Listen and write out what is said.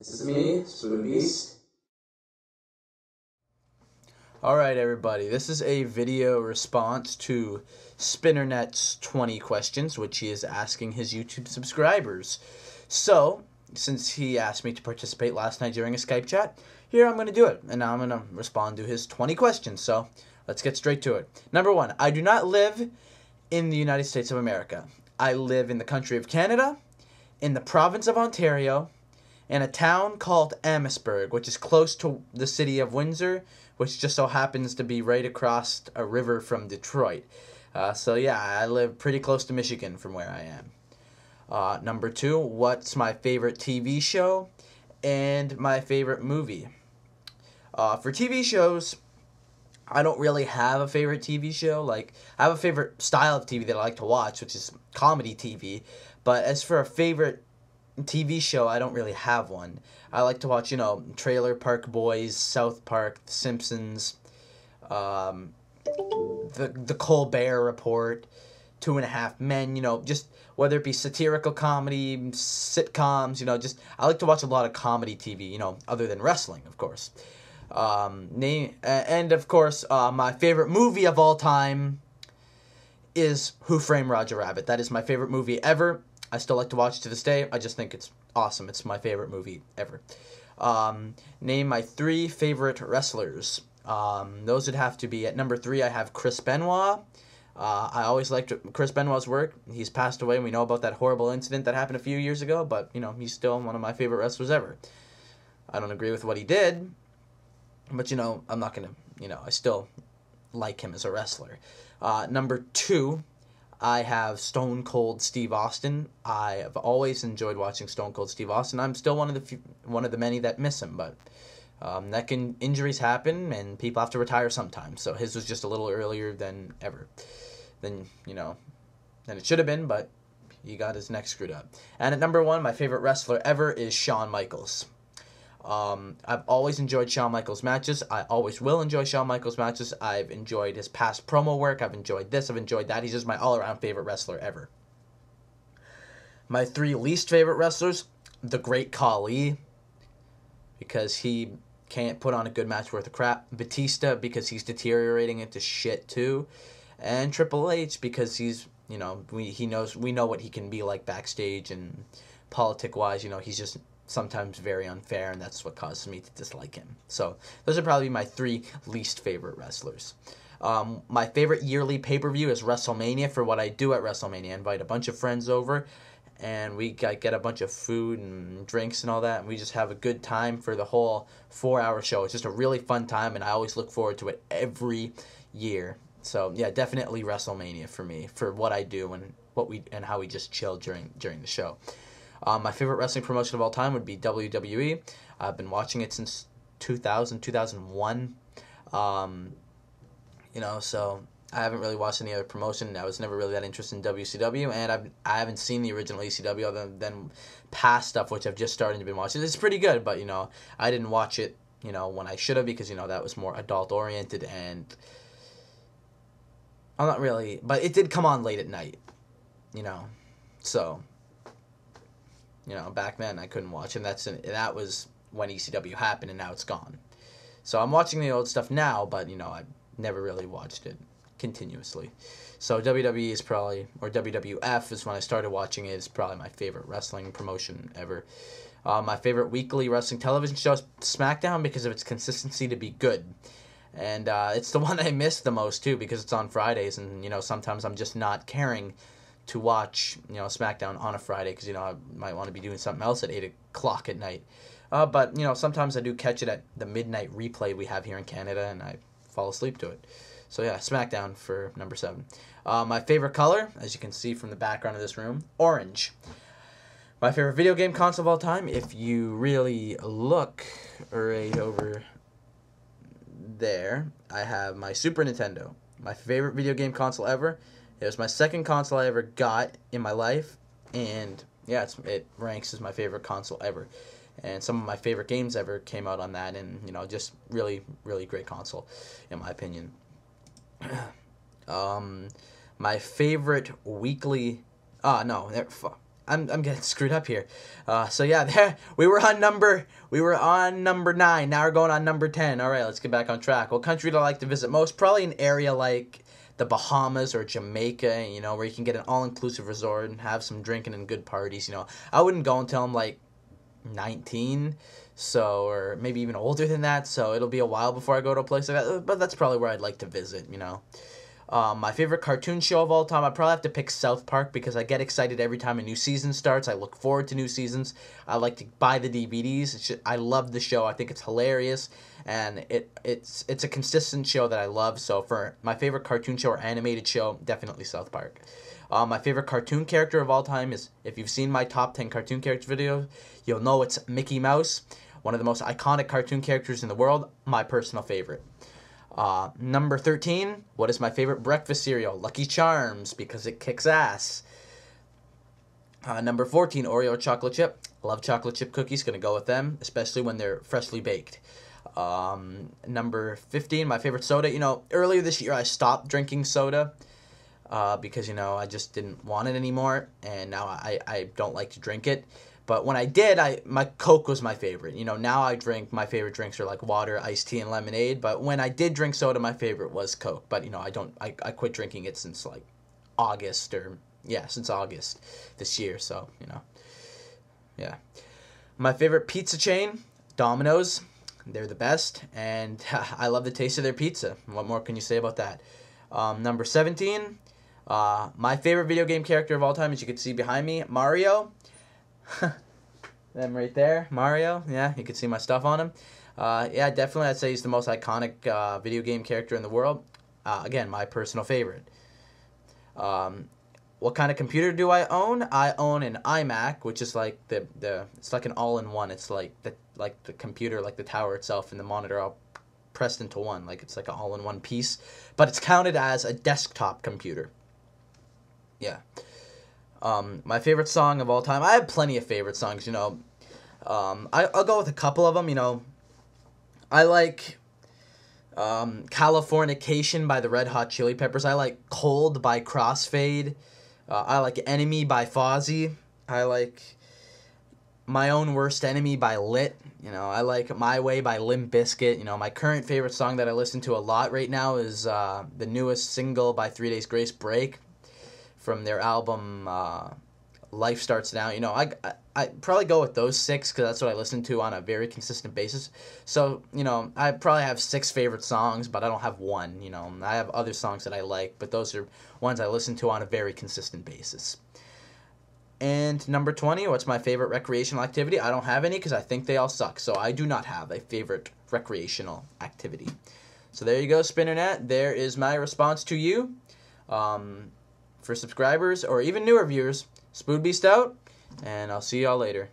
This is me, Spoon Beast. Alright everybody, this is a video response to Spinnernet's 20 questions, which he is asking his YouTube subscribers. So, since he asked me to participate last night during a Skype chat, here I'm going to do it, and now I'm going to respond to his 20 questions, so let's get straight to it. Number 1, I do not live in the United States of America. I live in the country of Canada, in the province of Ontario, in a town called Amherstburg, which is close to the city of Windsor, which just so happens to be right across a river from Detroit. So yeah, I live pretty close to Michigan from where I am. Number 2, what's my favorite TV show and my favorite movie? For TV shows, I don't really have a favorite TV show. Like, I have a favorite style of TV that I like to watch, which is comedy TV. But as for a favorite TV show, I don't really have one. I like to watch, Trailer Park Boys, South Park, The Simpsons, the Colbert Report, Two and a Half Men, just whether it be satirical comedy, sitcoms, I like to watch a lot of comedy TV, other than wrestling, of course. And of course, my favorite movie of all time is Who Framed Roger Rabbit. That is my favorite movie ever. I still like to watch it to this day. I just think it's awesome. It's my favorite movie ever. Name my 3 favorite wrestlers. Those would have to be, at number 3, I have Chris Benoit. I always liked Chris Benoit's work. He's passed away, and we know about that horrible incident that happened a few years ago, but, he's still one of my favorite wrestlers ever. I don't agree with what he did, but, I'm not going to, I still like him as a wrestler. Number 2, I have Stone Cold Steve Austin. I have always enjoyed watching Stone Cold Steve Austin. I'm still one of the many that miss him, but injuries happen, and people have to retire sometimes. So his was just a little earlier than it should have been, but he got his neck screwed up. And at number 1, my favorite wrestler ever is Shawn Michaels. I've always enjoyed Shawn Michaels' matches. I always will enjoy Shawn Michaels' matches. I've enjoyed his past promo work. I've enjoyed this. I've enjoyed that. He's just my all-around favorite wrestler ever. My 3 least favorite wrestlers, The Great Khali, because he can't put on a good match worth of crap. Batista, because he's deteriorating into shit too. And Triple H, because he's, we know what he can be like backstage, and politic-wise, he's just sometimes very unfair, and that's what causes me to dislike him. So those are probably my 3 least favorite wrestlers. My favorite yearly pay-per-view is WrestleMania. For what I do at WrestleMania, I invite a bunch of friends over, and we get a bunch of food and drinks and all that, and we just have a good time for the whole 4-hour show. It's just a really fun time, and I always look forward to it every year. So yeah, definitely WrestleMania for me, for what I do and how we just chill during the show. My favorite wrestling promotion of all time would be WWE. I've been watching it since 2000, 2001. So I haven't really watched any other promotion. I was never really that interested in WCW, and I haven't seen the original ECW other than past stuff, which I've just started to been watching. It's pretty good, but, I didn't watch it, when I should have, because, that was more adult-oriented, and I'm not really, but it did come on late at night, so back then I couldn't watch, and that was when ECW happened, and now it's gone. So I'm watching the old stuff now, but, I've never really watched it continuously. So WWE is probably, or WWF is when I started watching it, is probably my favorite wrestling promotion ever. My favorite weekly wrestling television show is SmackDown, because of its consistency to be good. And it's the one I miss the most, too, because it's on Fridays, and, sometimes I'm just not caring to watch, SmackDown on a Friday, because, I might want to be doing something else at 8 o'clock at night. But, sometimes I do catch it at the midnight replay we have here in Canada, and I fall asleep to it. So, yeah, SmackDown for number 7. My favorite color, as you can see from the background of this room, orange. My favorite video game console of all time, if you really look right over there, I have my Super Nintendo. My favorite video game console ever. It was my second console I ever got in my life, and yeah, it ranks as my favorite console ever. And some of my favorite games ever came out on that, and just really, really great console, in my opinion. My favorite weekly, I'm getting screwed up here. So yeah, there we were on number 9. Now we're going on number 10. All right, let's get back on track. What country do I like to visit most? Probably an area like the Bahamas or Jamaica, you know, where you can get an all-inclusive resort and have some drinking and good parties, you know. I wouldn't go until I'm like 19, so, or maybe even older than that, so it'll be a while before I go to a place like that, but that's probably where I'd like to visit, you know. My favorite cartoon show of all time, I'd probably have to pick South Park because I get excited every time a new season starts. I look forward to new seasons. I like to buy the DVDs. I love the show. I think it's hilarious, and it's a consistent show that I love. So for my favorite cartoon show or animated show, definitely South Park. My favorite cartoon character of all time is, if you've seen my top 10 cartoon characters video, you'll know it's Mickey Mouse, one of the most iconic cartoon characters in the world, my personal favorite. Number 13, what is my favorite breakfast cereal? Lucky Charms, because it kicks ass. Number 14, Oreo chocolate chip. Love chocolate chip cookies, gonna go with them, especially when they're freshly baked. Number 15, my favorite soda. You know, earlier this year I stopped drinking soda because, you know, I just didn't want it anymore, and now I don't like to drink it. But when I did, my Coke was my favorite. You know, now my favorite drinks are like water, iced tea, and lemonade. But when I did drink soda, my favorite was Coke. But, you know, I quit drinking it since like August since August this year. So, you know, yeah. My favorite pizza chain, Domino's. They're the best, and I love the taste of their pizza. What more can you say about that? Number 17, my favorite video game character of all time, as you can see behind me, Mario. Them right there, Mario. Yeah, you can see my stuff on him. Yeah, definitely I'd say he's the most iconic video game character in the world. Again, my personal favorite. What kind of computer do I own? I own an iMac, which is like it's like an all-in-one. It's like the computer, like the tower itself and the monitor all pressed into one. Like it's like an all-in-one piece, but it's counted as a desktop computer. Yeah. My favorite song of all time. I have plenty of favorite songs, you know. I'll go with a couple of them, you know. I like Californication by the Red Hot Chili Peppers. I like Cold by Crossfade. I like Enemy by Fozzy. I like My Own Worst Enemy by Lit. You know, I like My Way by Limp Bizkit. You know, my current favorite song that I listen to a lot right now is the newest single by 3 Days Grace, Break, from their album Life Starts Now. You know, I probably go with those 6 because that's what I listen to on a very consistent basis. So, you know, I probably have 6 favorite songs, but I don't have one, you know. I have other songs that I like, but those are ones I listen to on a very consistent basis. And number 20, what's my favorite recreational activity? I don't have any because I think they all suck. So I do not have a favorite recreational activity. So there you go, Spinnernet. There is my response to you. For subscribers or even newer viewers, Spoon Beast out, and I'll see y'all later.